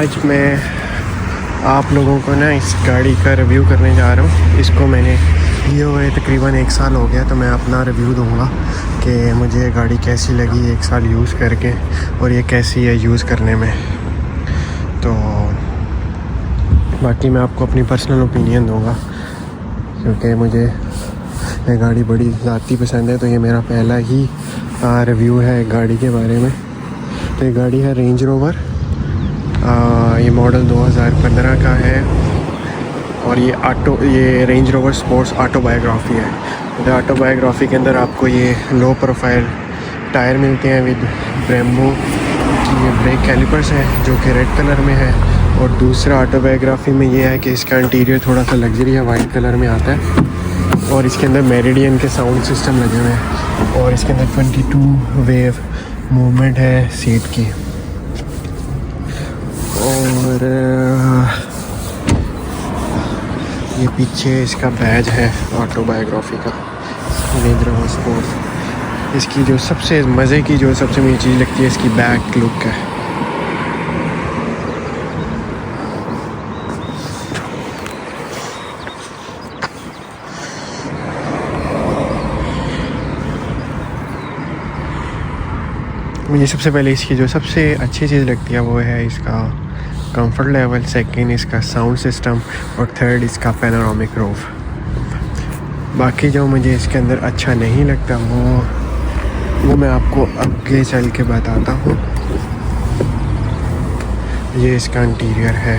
आज मैं आप लोगों को ना इस गाड़ी का रिव्यू करने जा रहा हूँ। इसको मैंने लिए हुए तकरीबन 1 साल हो गया, तो मैं अपना रिव्यू दूँगा कि मुझे ये गाड़ी कैसी लगी 1 साल यूज़ करके और ये कैसी है यूज़ करने में। तो बाकी मैं आपको अपनी पर्सनल ओपिनियन दूँगा क्योंकि मुझे ये गाड़ी बड़ी ज़ाती पसंद है। तो ये मेरा पहला ही रिव्यू है गाड़ी के बारे में। तो ये गाड़ी है रेंज रोवर, ये मॉडल 2015 का है और ये रेंज रोवर स्पोर्ट्स ऑटोबायोग्राफी है। तो ऑटोबायोग्राफी के अंदर आपको ये लो प्रोफाइल टायर मिलते हैं विद ब्रेम्बो की। ये ब्रेक कैलिपर्स हैं जो कि रेड कलर में है। और दूसरा ऑटोबायोग्राफी में ये है कि इसका इंटीरियर थोड़ा सा लग्जरी है, वाइट कलर में आता है और इसके अंदर मेरिडियन के साउंड सिस्टम लगे हुए हैं और इसके अंदर 22 वेव मूवमेंट है सीट की। और ये पीछे इसका बैज है ऑटोबायोग्राफी का, रेंज रोवर स्पोर्ट्स। इसकी जो सबसे मज़े की जो सबसे मेरी चीज़ लगती है इसकी बैक लुक है। मुझे सबसे पहले इसकी जो सबसे अच्छी चीज़ लगती है वो है इसका कंफर्ट लेवल, सेकंड इसका साउंड सिस्टम और थर्ड इसका पैनोरामिक रूफ। बाकी जो मुझे इसके अंदर अच्छा नहीं लगता वो मैं आपको आगे चल के बताता हूँ। ये इसका इंटीरियर है।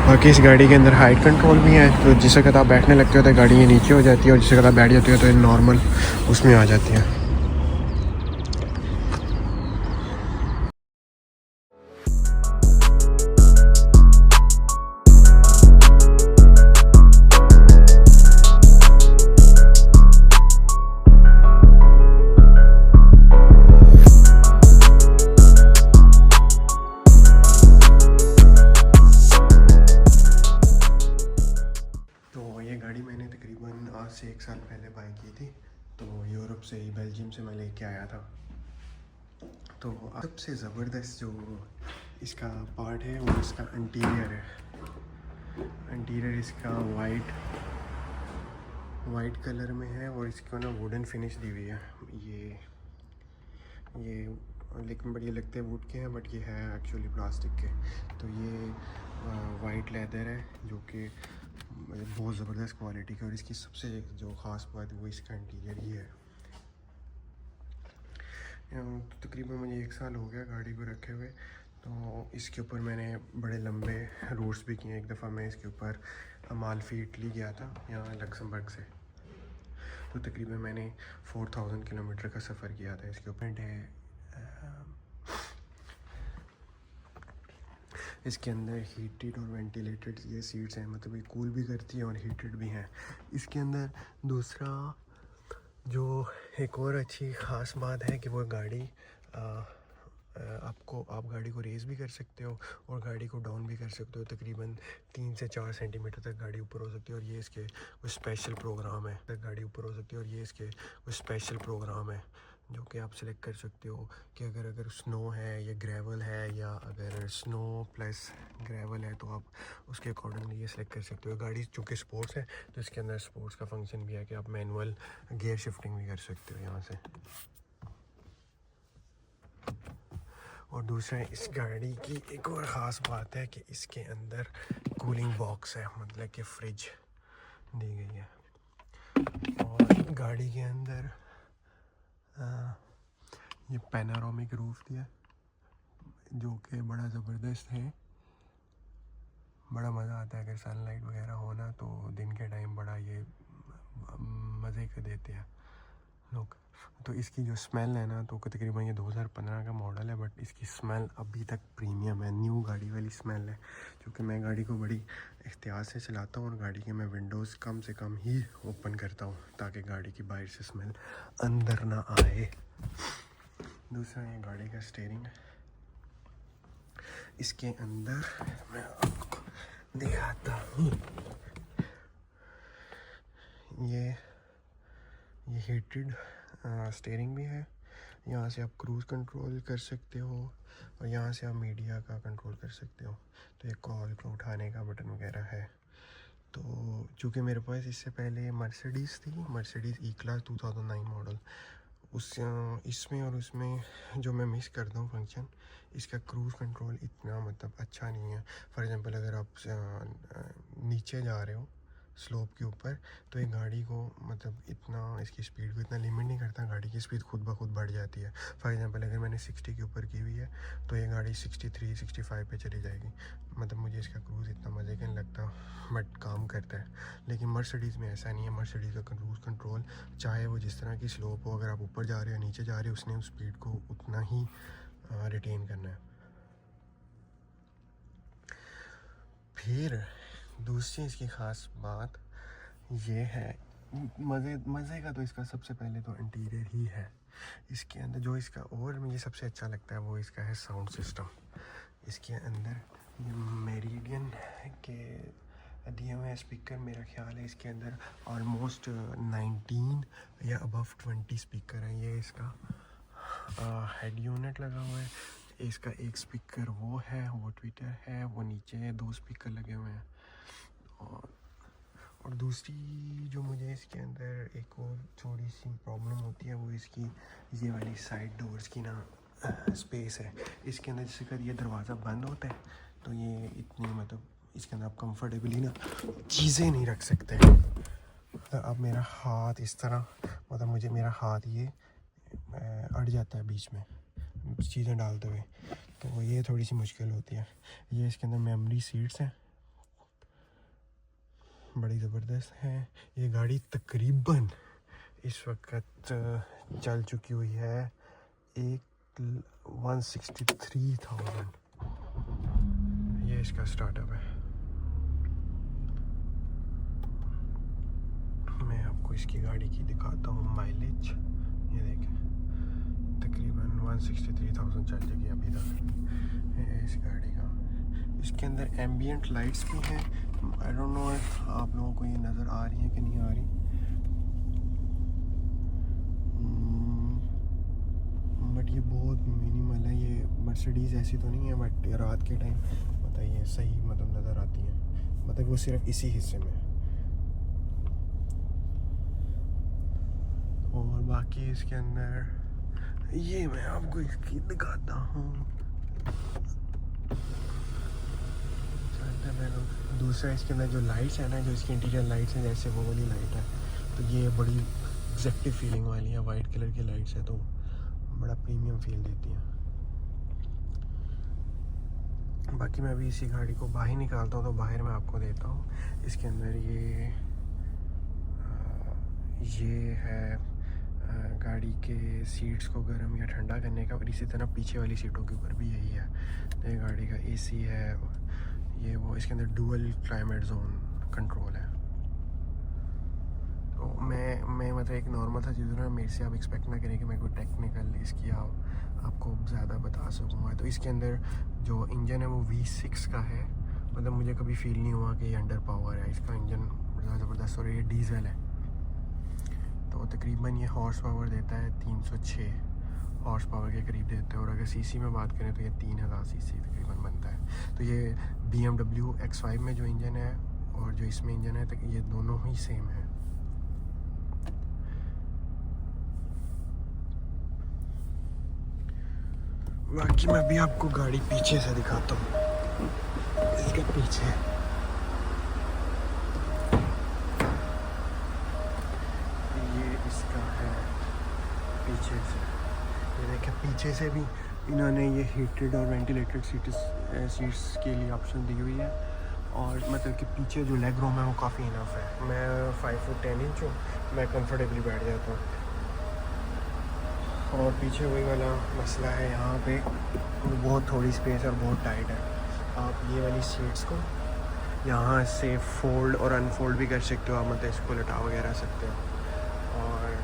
बाकी इस गाड़ी के अंदर हाइट कंट्रोल भी है, तो जिस वक्त आप बैठने लगते हो तो गाड़ी ये नीचे हो जाती है और जिस वक्त आप बैठ जाते हो तो ये नॉर्मल उसमें आ जाती है। मैंने तकरीबन आज से 1 साल पहले बाई की थी। तो यूरोप से ही, बेल्जियम से मैं लेके आया था। तो सबसे ज़बरदस्त जो इसका पार्ट है वो इसका इंटीरियर है। इंटीरियर इसका वाइट कलर में है और इसको ना वुडन फिनिश दी हुई है। ये लेकिन बढ़िया लगते हैं वुड के हैं, बट ये है एक्चुअली प्लास्टिक के। तो ये वाइट लेदर है जो कि बहुत ज़बरदस्त क्वालिटी का। और इसकी सबसे जो ख़ास बात है वो इसका इंटीरियर ही है। तो तकरीबन मुझे 1 साल हो गया गाड़ी को रखे हुए। तो इसके ऊपर मैंने बड़े लंबे रूट्स भी किए। एक दफ़ा मैं इसके ऊपर अमाल्फी इटली गया था, यहाँ लक्समबर्ग से। तो तकरीबन मैंने 4000 किलोमीटर का सफ़र किया था इसके ऊपर। इसके अंदर हीटेड और वेंटिलेटेड ये सीट्स हैं, मतलब ये कूल भी करती है और हीटेड भी हैं इसके अंदर। दूसरा जो एक और अच्छी ख़ास बात है कि वो गाड़ी आप गाड़ी को रेस भी कर सकते हो और गाड़ी को डाउन भी कर सकते हो। तकरीबन 3 से 4 सेंटीमीटर तक गाड़ी ऊपर हो सकती है और ये इसके कुछ स्पेशल प्रोग्राम है जो कि आप सिलेक्ट कर सकते हो कि अगर स्नो है या ग्रेवल है, या अगर स्नो प्लस ग्रेवल है तो आप उसके अकॉर्डिंगली ये सिलेक्ट कर सकते हो। गाड़ी चूँकि स्पोर्ट्स है तो इसके अंदर स्पोर्ट्स का फंक्शन भी है कि आप मैनुअल गियर शिफ्टिंग भी कर सकते हो यहाँ से। और दूसरा इस गाड़ी की एक और ख़ास बात है कि इसके अंदर कूलिंग बॉक्स है, मतलब कि फ्रिज दी गई है। और गाड़ी के अंदर ये पैनोरामिक रूफ दिया जो कि बड़ा ज़बरदस्त है। बड़ा मज़ा आता है अगर सनलाइट वगैरह हो ना, तो दिन के टाइम बड़ा ये मज़े के देते हैं लोग। तो इसकी जो स्मेल है ना, तो तकरीबन ये 2015 का मॉडल है, बट इसकी स्मेल अभी तक प्रीमियम है, न्यू गाड़ी वाली स्मेल है। क्योंकि मैं गाड़ी को बड़ी एहतियात से चलाता हूँ और गाड़ी के मैं विंडोज़ कम से कम ही ओपन करता हूँ ताकि गाड़ी की बाहर से स्मेल अंदर ना आए। दूसरा ये गाड़ी का स्टीयरिंग, इसके अंदर मैं आपको दिखाता हूँ। ये हीटेड स्टीयरिंग भी है यहाँ से आप क्रूज़ कंट्रोल कर सकते हो और यहाँ से आप मीडिया का कंट्रोल कर सकते हो। तो ये कॉल को उठाने का बटन वगैरह है। तो चूँकि मेरे पास इससे पहले मर्सिडीज़ थी, मर्सिडीज़ ई क्लास 2009 मॉडल, उस इसमें और उसमें जो मैं मिस करता हूँ फंक्शन, इसका क्रूज़ कंट्रोल इतना मतलब अच्छा नहीं है। फॉर एग्ज़ाम्पल अगर आप नीचे जा रहे हो स्लोप के ऊपर, तो ये गाड़ी को मतलब इतना इसकी स्पीड को इतना लिमिट नहीं करता, गाड़ी की स्पीड खुद ब खुद बढ़ जाती है। फॉर एग्ज़ाम्पल अगर मैंने 60 के ऊपर की हुई है तो ये गाड़ी 63 65 पे चली जाएगी। मतलब मुझे इसका क्रूज़ इतना मज़े का नहीं लगता, बट काम करता है। लेकिन मर्सिडीज़ में ऐसा नहीं है। मर्सिडीज़ का क्रूज़ कंट्रोल चाहे वो जिस तरह की स्लोप हो, अगर आप ऊपर जा रहे हो नीचे जा रहे हो, उसने उस स्पीड को उतना ही रिटेन करना है। फिर दूसरी इसकी ख़ास बात ये है, मज़े का तो इसका सबसे पहले तो इंटीरियर ही है। इसके अंदर जो इसका और मुझे सबसे अच्छा लगता है वो इसका है साउंड सिस्टम। इसके अंदर ये मेरिडियन के दिए हुए स्पीकर, मेरा ख्याल है इसके अंदर ऑलमोस्ट 19 या अबव 20 स्पीकर हैं। ये इसका हेड यूनिट लगा हुआ है। इसका एक स्पीकर वो है, वो ट्विटर है, वो नीचे 2 स्पीकर लगे हुए हैं। और दूसरी जो मुझे इसके अंदर एक और थोड़ी सी प्रॉब्लम होती है, वो इसकी ये वाली साइड डोर्स की ना स्पेस है। इसके अंदर जैसे अगर ये दरवाज़ा बंद होता है तो ये इतनी मतलब इसके अंदर आप कंफर्टेबली ना चीज़ें नहीं रख सकते। मतलब अब मेरा हाथ इस तरह, मतलब मुझे मेरा हाथ ये अड़ जाता है बीच में चीज़ें डालते हुए, तो ये थोड़ी सी मुश्किल होती है। ये इसके अंदर मेमोरी सीट्स हैं, बड़ी ज़बरदस्त है। ये गाड़ी तकरीबन इस वक्त चल चुकी हुई है 163,000। ये इसका स्टार्टअप है। मैं आपको इसकी गाड़ी की दिखाता हूँ माइलेज। ये देखें तकरीबन 163,000 चल जाएगी अभी तक इस गाड़ी का। इसके अंदर एम्बियंट लाइट्स भी हैं। आई डोंट नो आप लोगों को ये नज़र आ रही है कि नहीं आ रही, बट ये बहुत मिनिमल है। ये मर्सिडीज़ ऐसी तो नहीं है, बट रात के टाइम बताइए सही मतलब नज़र आती है। मतलब वो सिर्फ इसी हिस्से में। और बाकी इसके अंदर ये मैं आपको इसकी दिखाता हूँ। दूसरा इसके अंदर जो लाइट्स है ना, जो इसकी इंटीरियर लाइट्स हैं, जैसे वो वाली लाइट है, तो ये बड़ी एग्जैक्टिव फीलिंग वाली है। वाइट कलर की लाइट्स है तो बड़ा प्रीमियम फील देती है। बाकी मैं अभी इसी गाड़ी को बाहर निकालता हूँ तो बाहर मैं आपको देता हूँ। इसके अंदर ये है गाड़ी के सीट्स को गर्म या ठंडा करने का, और इसी तरह पीछे वाली सीटों के ऊपर भी यही है। ये गाड़ी का एसी है, ये वो। इसके अंदर डुअल क्लाइमेट जोन कंट्रोल है। तो मैं मतलब एक नॉर्मल सा चीज़ है, मेरे से आप एक्सपेक्ट ना करें कि मैं कोई टेक्निकल इसकी आपको ज़्यादा बता सकूँगा। तो इसके अंदर जो इंजन है वो V6 का है। मतलब मुझे कभी फील नहीं हुआ कि ये अंडर पावर है। इसका इंजन बड़ा ज़बरदस्त, और ये डीज़ल है। तो तकरीबन ये हॉर्स पावर देता है 306 हॉर्स पावर के करीब देता है। और अगर सीसी में बात करें तो ये 3000 सीसी तकरीबन बनता है। तो ये BMW X5 में जो इंजन है और जो इसमें इंजन है, तो ये दोनों ही सेम है। बाकी मैं भी आपको गाड़ी पीछे से दिखाता हूँ। इसके पीछे ये इसका है पीछे से, ये देखें पीछे से भी इन्होंने ये हीटेड और वेंटिलेटेड सीट्स के लिए ऑप्शन दी हुई है। और मतलब कि पीछे जो लेग रूम है वो काफ़ी इनफ है। मैं 5 फुट 10 इंच हूँ, मैं कंफर्टेबली बैठ जाता हूँ। और पीछे वही वाला मसला है, यहाँ पे बहुत थोड़ी स्पेस और बहुत टाइट है। आप ये वाली सीट्स को यहाँ से फोल्ड और अनफोल्ड भी कर सकते हो, आप मतलब इसको लटा वगैरह सकते हो। और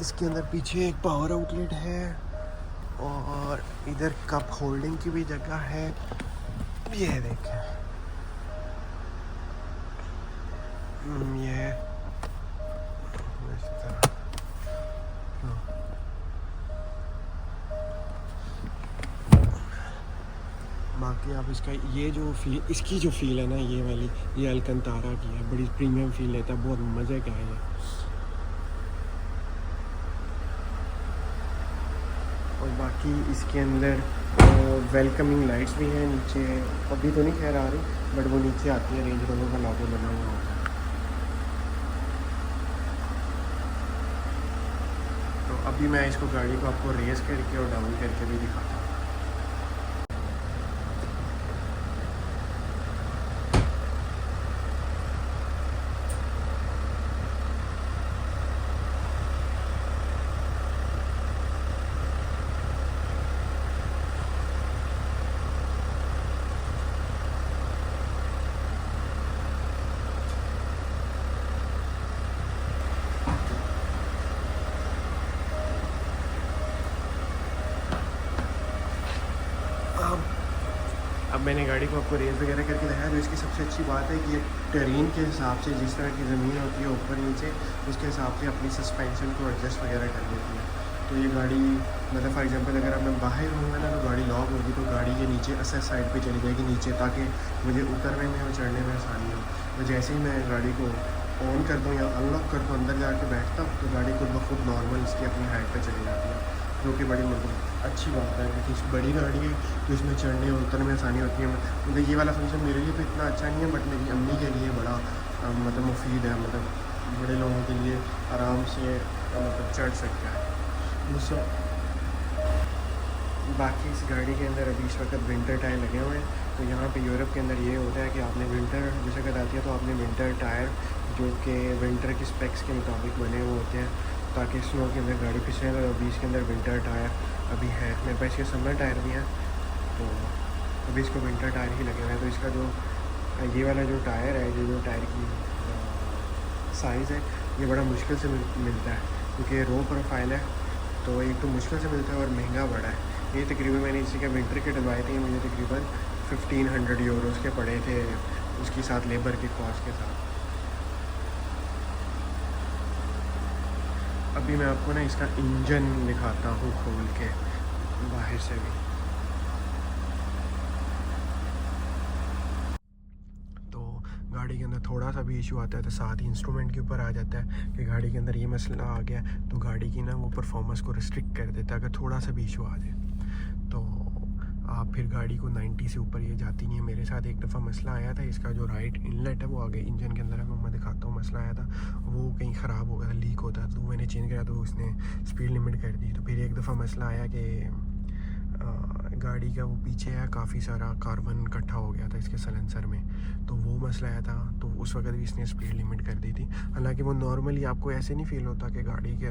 इसके अंदर पीछे एक पावर आउटलेट है और इधर कप होल्डिंग की भी जगह है। ये देखें ये बाकी आप इसका ये जो फील, इसकी जो फील है ना ये वाली, ये अलकंतारा की है, बड़ी प्रीमियम फील लेता है, बहुत मज़े का है ये। और बाकी इसके अंदर वेलकमिंग लाइट्स भी हैं नीचे, अभी तो नहीं खैर आ रही बट वो नीचे आती है, रेंज रोवर का लोगो बना हुआ होता है। तो अभी मैं इसको गाड़ी को आपको रेस करके और डाउन करके भी दिखाता हूँ। अब मैंने गाड़ी को आपको रेस वगैरह करके दिखाया। जो इसकी सबसे अच्छी बात है कि ये टेरेन के हिसाब से, जिस तरह की ज़मीन होती है ऊपर नीचे, उसके हिसाब से अपनी सस्पेंशन को एडजस्ट वगैरह कर देती है। तो ये गाड़ी मतलब फॉर एग्जांपल अगर अब मैं बाहर रहूँगा ना तो गाड़ी लॉक होगी, तो गाड़ी ये नीचे असेस साइड पे चली जाएगी नीचे, ताकि मुझे उतरने में और चढ़ने में आसानी हो। तो जैसे ही मैं गाड़ी को ऑन कर दूँ या अनलॉक कर दूँ, अंदर जाके बैठता हूँ, तो गाड़ी खुद ब खुद नॉर्मल इसकी अपनी हाइट पर चली जाती है, जो कि बड़ी मतलब अच्छी बात है। क्योंकि बड़ी गाड़ी है तो इसमें चढ़ने और उतरने में आसानी होती है। मतलब ये वाला फंक्शन मेरे लिए तो इतना अच्छा नहीं है, बट मेरी अम्मी के लिए बड़ा मतलब मुफीद है, मतलब बड़े लोगों के लिए आराम से मतलब चढ़ सकता है। दूसरा बाकी इस गाड़ी के अंदर अभी इस वक्त विंटर टायर लगे हुए हैं। तो यहाँ पे यूरोप के अंदर ये होता है कि आपने विंटर जैसे अगर आती है तो आपने विंटर टायर जो कि विंटर की स्पेक्स के मुताबिक बने हुए होते हैं, ताकि स्नो के अंदर गाड़ी फिसले। तो अभी इसके अंदर विंटर टायर अभी है, मेरे पास इसके समर टायर भी हैं, तो अभी इसको विंटर टायर ही लगे हुए हैं। तो इसका जो ये वाला जो टायर है, जो टायर की साइज़ है, ये बड़ा मुश्किल से मिलता है, क्योंकि रो प्रोफाइल है, तो एक तो मुश्किल से मिलता है और महंगा बड़ा है। ये तकरीबन मैंने इसी के विंटर के डलवाए थे, मुझे तकरीबन 1500 यूरोज़ के पड़े थे, उसके साथ लेबर के कॉस्ट के साथ। अभी मैं आपको ना इसका इंजन दिखाता हूँ खोल के बाहर से भी। तो गाड़ी के अंदर थोड़ा सा भी इशू आता है तो साथ ही इंस्ट्रूमेंट के ऊपर आ जाता है कि गाड़ी के अंदर ये मसला आ गया, तो गाड़ी की ना वो परफॉर्मेंस को रिस्ट्रिक्ट कर देता है अगर थोड़ा सा भी इशू आ जाए। तो आप फिर गाड़ी को 90 से ऊपर ये जाती नहीं है। मेरे साथ एक दफ़ा मसला आया था, इसका जो राइट इनलेट है वो आगे इंजन के अंदर है, मैं दिखाता हूँ। मसला आया था, वो कहीं ख़राब हो गया था, लीक होता था, तो मैंने चेंज किया तो उसने स्पीड लिमिट कर दी। तो फिर एक दफ़ा मसला आया कि गाड़ी का वो पीछे है काफ़ी सारा कार्बन इकट्ठा हो गया था इसके सलेंसर में, तो वो मसला आया था। तो उस वक्त भी इसने स्पीड लिमिट कर दी थी। हालांकि वो नॉर्मली आपको ऐसे नहीं फील होता कि गाड़ी के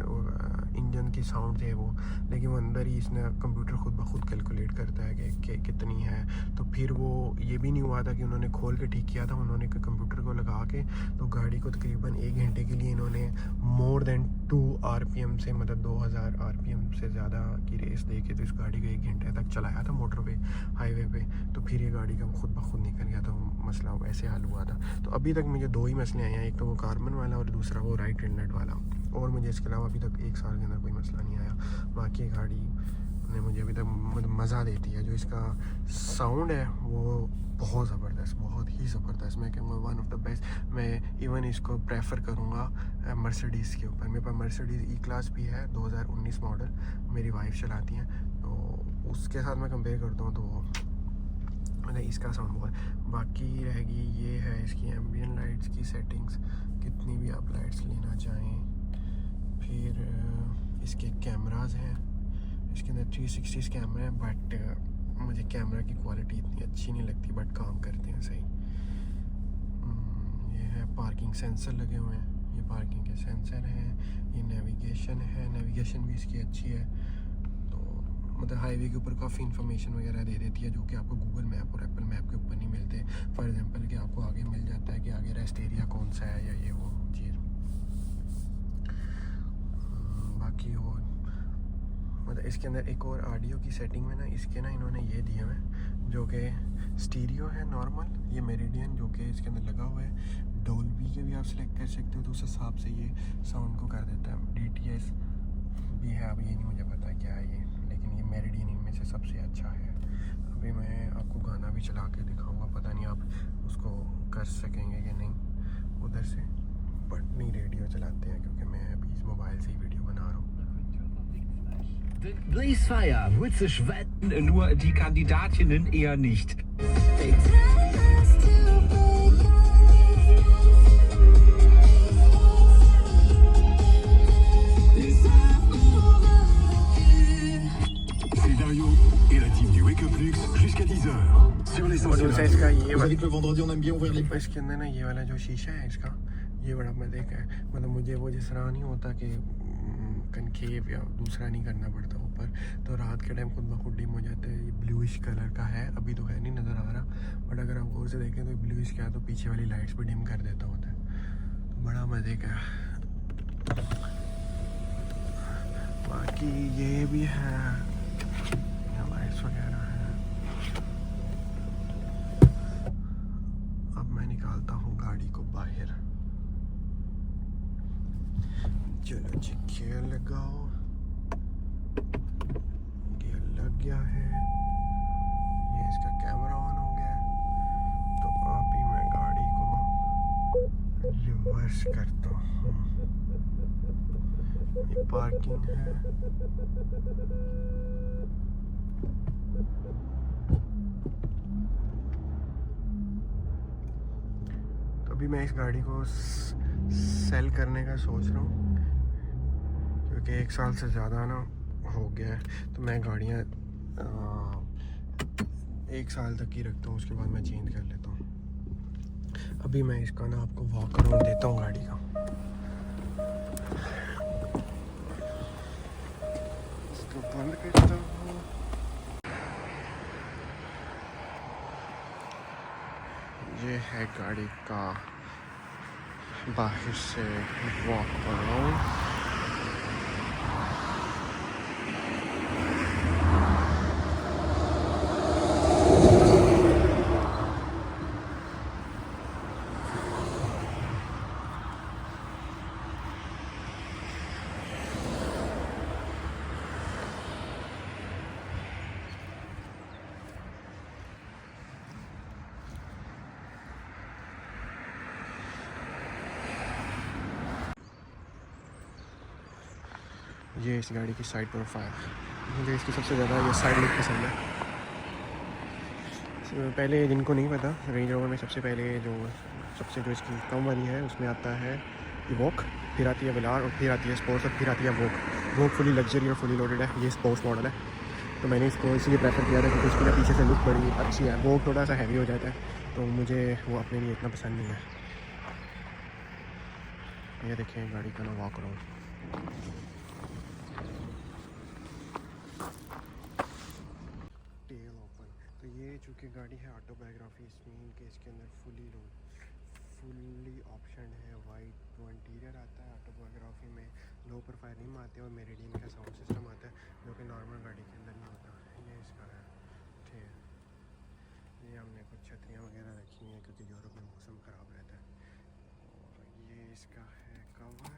इंजन की साउंड है वो, लेकिन वो अंदर ही इसने कंप्यूटर खुद ब खुद कैलकुलेट करता है कि कितनी है। तो फिर वो ये भी नहीं हुआ था कि उन्होंने खोल के ठीक किया था, उन्होंने कंप्यूटर को लगा के तो गाड़ी को तकरीबन 1 घंटे के लिए इन्होंने मोर देन 2 RPM से, मतलब 2000 RPM से ज़्यादा की रेस दे के तो इस गाड़ी को 1 घंटे तक चलाया था मोटरवे हाईवे पे। तो फिर ये गाड़ी का खुद ब खुद निकल गया, तो मसला वैसे हल हुआ था। तो अभी तक मुझे 2 ही मसले आए हैं, एक तो वो कार्बन वाला और दूसरा वो राइट इनलेट वाला, और मुझे इसके अलावा अभी तक 1 साल के अंदर कोई मसला नहीं आया। बाकी गाड़ी ने मुझे अभी तक मज़ा देती है। जो इसका साउंड है वो बहुत ज़बरदस्त, बहुत ही ज़बरदस्त, मैं कहूँगा वन ऑफ द बेस्ट। मैं इवन इसको प्रेफर करूँगा मर्सिडीज़ के ऊपर। मेरे पास मर्सिडीज़ E-क्लास भी है 2019 मॉडल, मेरी वाइफ चलाती हैं, तो उसके साथ मैं कंपेयर करता हूँ तो मतलब इसका साउंड बहुत। बाकी रहेगी ये है इसकी एम्बियंट लाइट्स की सेटिंग्स, कितनी भी आप लाइट्स लेना चाहें। फिर इसके कैमरास हैं, इसके अंदर 360 कैमरा है, बट मुझे कैमरा की क्वालिटी इतनी अच्छी नहीं लगती, बट काम करते हैं सही। ये है पार्किंग सेंसर लगे हुए हैं, ये पार्किंग के सेंसर हैं। ये नेविगेशन है, नेविगेशन भी इसकी अच्छी है, तो मतलब हाईवे के ऊपर काफ़ी इन्फॉर्मेशन वगैरह दे देती है जो कि आपको गूगल मैप और एप्पल मैप के ऊपर नहीं मिलते। फॉर एग्जांपल कि आपको आगे मिल जाता है कि आगे रेस्ट एरिया कौन सा है या ये वो चीज़। बाकी और मतलब इसके अंदर एक और ऑडियो की सेटिंग में ना इसके ना इन्होंने ये दिए हुए हैं जो कि स्टीरियो है नॉर्मल, ये मेरिडियन जो कि इसके अंदर लगा हुआ है। डोल्बी के भी आप सिलेक्ट कर सकते हो, तो उस हिसाब से ये साउंड को कर देता है। DTS भी है, अब ये नहीं मुझे पता क्या है ये, लेकिन ये मेरिडियन इनमें से सबसे अच्छा है। अब अभी मैं आपको गाना भी चला के दिखाऊंगा, पता नहीं आप उसको कर सकेंगे कि नहीं उधर से, बट नहीं रेडियो चलाते हैं क्योंकि मैं अभी इस मोबाइल से ही वीडियो बना रहा हूँ। Breeze Fire, Witze Schweden, nur die Kandidatinnen eher nicht. Dario et la team du Wake Up Lux jusqu'à 10h sur les और दूसरा इसका ये Vous savez que le vendredi on aime bien ouvrir les इसके अंदर ना ये वाला जो शीशा है इसका, ये बड़ा मजे का है। मतलब मुझे वो जिस तरह नहीं होता कि कनकेव या दूसरा नहीं करना पड़ता ऊपर, तो रात के टाइम खुद ब खुद डिम हो जाता है। ये ब्लूइश कलर का है, अभी तो है नहीं नज़र आ रहा, बट अगर आप गौर से देखें तो ब्लूइश का है, तो पीछे वाली लाइट्स भी डिम कर देता होता है, तो बड़ा मज़े का है। बाकी ये भी है, लाइट्स वगैरह है। अब मैं निकालता हूँ गाड़ी को बाहर। चलो जी, गियर लगाओ, गियर लग गया है, ये इसका कैमरा ऑन हो गया है। तो अभी मैं गाड़ी को रिवर्स करता हूँ। ये पार्किंग है, तो अभी मैं इस गाड़ी को सेल करने का सोच रहा हूँ क्योंकि 1 साल से ज़्यादा ना हो गया है। तो मैं गाड़ियाँ 1 साल तक ही रखता हूँ, उसके बाद मैं चेंज कर लेता हूँ। अभी मैं इसका ना आपको वॉक अराउंड देता हूँ गाड़ी का। इसको बंद करता हूँ। ये है गाड़ी का बाहर से वॉक अराउंड। ये इस गाड़ी की साइड प्रोफाइल, मुझे इसकी सबसे ज़्यादा ये साइड लुक पसंद है। पहले जिनको नहीं पता, रेंज रोवर में सबसे पहले जो इसकी कम वाली है उसमें आता है इवोक, फिर आती है वेलार, और फिर आती है स्पोर्ट्स, और फिर आती है वोक फुली लग्जरी और फुली लोडेड है। ये स्पोर्ट्स मॉडल है, तो मैंने इसको इसलिए प्रेफर किया था क्योंकि उसकी ना पीछे से लुक बड़ी अच्छी है। वोक थोड़ा सा हैवी हो जाता है, तो मुझे वो अपने लिए इतना पसंद नहीं है। ये देखिए गाड़ी का ना वॉक अराउंड। टेल ओपन, तो ये चूँकि गाड़ी है ऑटोबायोग्राफी, इसमें इनके इसके अंदर फुली ऑप्शन है वाइट जो इंटीरियर आता है। ऑटोबायोग्राफी में लो प्रोफाइल रिम आते हैं और मेरिडियन का साउंड सिस्टम आता है जो कि नॉर्मल गाड़ी के अंदर नहीं होता। ये इसका है, ठीक है। ये हमने कुछ छतरियाँ वगैरह रखी हैं क्योंकि यूरोप में मौसम ख़राब रहता है। और ये इसका है कवर,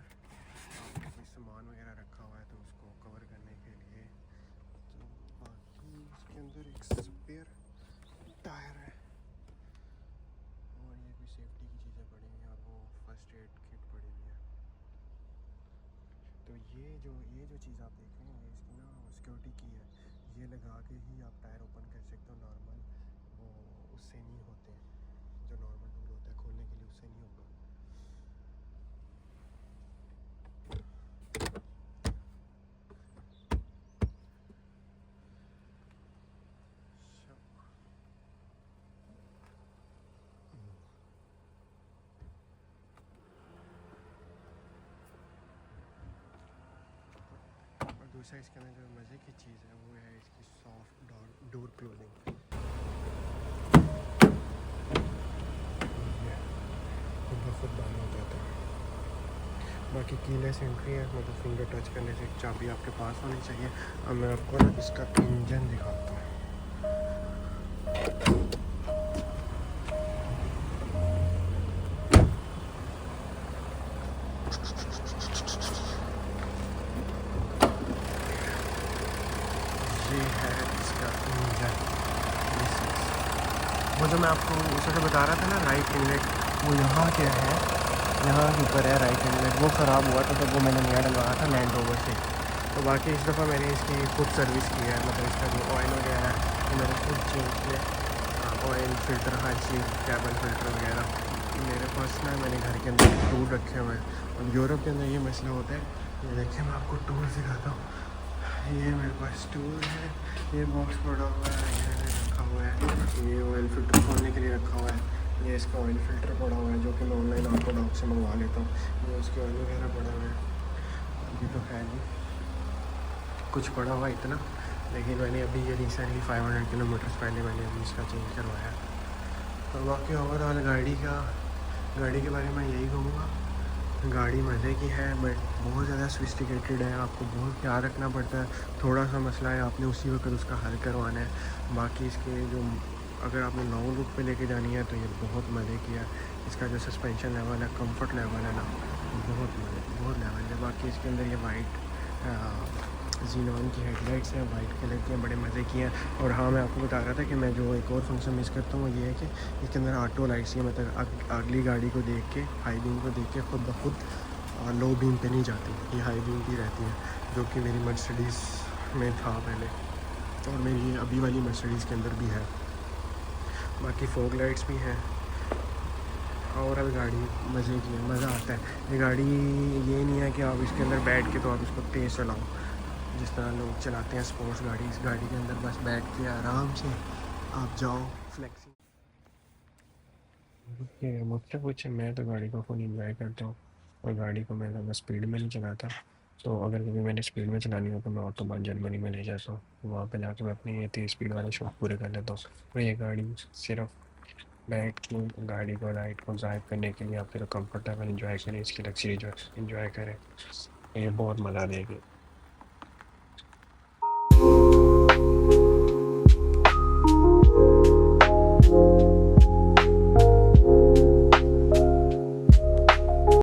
आपको कोई सामान वगैरह रखा हुआ है तो उसको कवर करने के लिए। तो बाकी इसके अंदर एक स्पेयर टायर है, और ये भी सेफ्टी की चीज़ें पड़ी हुई हैं, और वो फर्स्ट एड किट पड़ी हुई है। तो ये जो चीज़ आप देख रहे हैं ये इसकी ना सिक्योरिटी की है, ये लगा के ही आप टायर ओपन कर सकते हो। नॉर्मल वो उससे नहीं होते, जो नॉर्मल टूल होता है खोलने के लिए उससे नहीं होगा। दूसरा इसके अंदर जो मज़े की चीज़ है वो है इसकी सॉफ्ट डोर क्लोजिंग। खुद बंद हो जाता है। बाकी कीलेस एंट्री है, मतलब फिंगर टच करने से चाबी आपके पास होनी चाहिए। अब मैं आपको ना इसका इंजन दिखाता हूँ। ये है इसका इंजन, जो मैं आपको उस वक्त बता रहा था ना राइट इनलेट, वो यहाँ क्या है, यहाँ के ऊपर है राइट इनलेट, वो ख़राब हुआ था, तब वो मैंने नया डलवाया था लैंड रोवर से। तो बाकी इस दफ़ा मैंने इसकी खुद सर्विस की है, मतलब इसका जो ऑयल वगैरह है तो मैंने खुद चेंज किया, ऑयल फ़िल्टर हर चीज़, कैबन फ़िल्टर वगैरह मेरे पास ना, मैंने घर के अंदर टूल रखे हुए हैं। और यूरोप के अंदर ये मसला होता है, ये देखिए मैं आपको टूल दिखाता हूँ, ये मेरे पास टूल है, ये बॉक्स पड़ा हुआ है, ये मैंने रखा हुआ है, ये ऑयल फ़िल्टर खोलने के लिए रखा हुआ है, ये इसका ऑयल फ़िल्टर पड़ा हुआ है जो कि मैं ऑनलाइन आपको डॉक से मंगवा लेता हूँ, ये उसके ऑयल वगैरह पड़ा हुआ है। अभी तो खैर नहीं कुछ पड़ा हुआ इतना, लेकिन मैंने अभी ये रिसेंटली 500 किलोमीटर्स पहले मैंने अभी इसका चेंज करवाया। और बाकी ओवरऑल गाड़ी के बारे में यही कहूँगा, गाड़ी मज़े की है बट बहुत ज़्यादा सोफिस्टिकेटेड है, आपको बहुत ख्याल रखना पड़ता है, थोड़ा सा मसला है आपने उसी वक्त उसका हल करवाना है। बाकी इसके जो अगर आपने लॉन्ग रूट पे लेके जानी है तो ये बहुत मज़े की है, इसका जो सस्पेंशन लेवल है, कंफर्ट लेवल है ना, बहुत लेवल है। बाकी इसके अंदर ये वाइट जीनॉन की हेडलाइट्स हैं, वाइट कलर की हैं, बड़े मज़े की हैं। और हाँ, मैं आपको बता रहा था कि मैं जो एक और फंक्शन मिस करता हूँ, ये है कि इसके अंदर ऑटो लाइट्स हैं, मतलब अगली गाड़ी को देख के, हाई बीम को देख के खुद ब खुद लो बीम पे नहीं जाती, ये हाई बीम की रहती है, जो कि मेरी मर्सिडीज़ में था पहले और मेरी अभी वाली मर्सिडीज़ के अंदर भी है। बाकी फॉग लाइट्स भी हैं। ओवरऑल गाड़ी मज़े की है, मज़ा आता है। ये गाड़ी ये नहीं है कि आप इसके अंदर बैठ के तो आप इसको तेज़ चलाओ जिस तरह लोग चलाते हैं स्पोर्ट्स गाड़ी। इस गाड़ी के अंदर बस बैठ के आराम से आप जाओ, फ्लेक्सिंग। मुझसे पूछे, मैं तो गाड़ी को फुल इंजॉय करता हूँ और गाड़ी को मैं ज़्यादा स्पीड में नहीं चलाता। तो अगर कभी मैंने स्पीड में चलानी हो तो मैं ऑटोबान जर्मनी में ले जाता हूँ, वहाँ पे जाके मैं अपने ये तेज़ स्पीड वाले शौक पूरे कर लेता हूँ। और ये गाड़ी सिर्फ बैठ के गाड़ी को राइड को ड्राइव करने के लिए, आप सिर्फ कंफर्टेबल इंजॉय करें, इसकी लग्जरी जो इंजॉय करें, ये बहुत मज़ा देगी।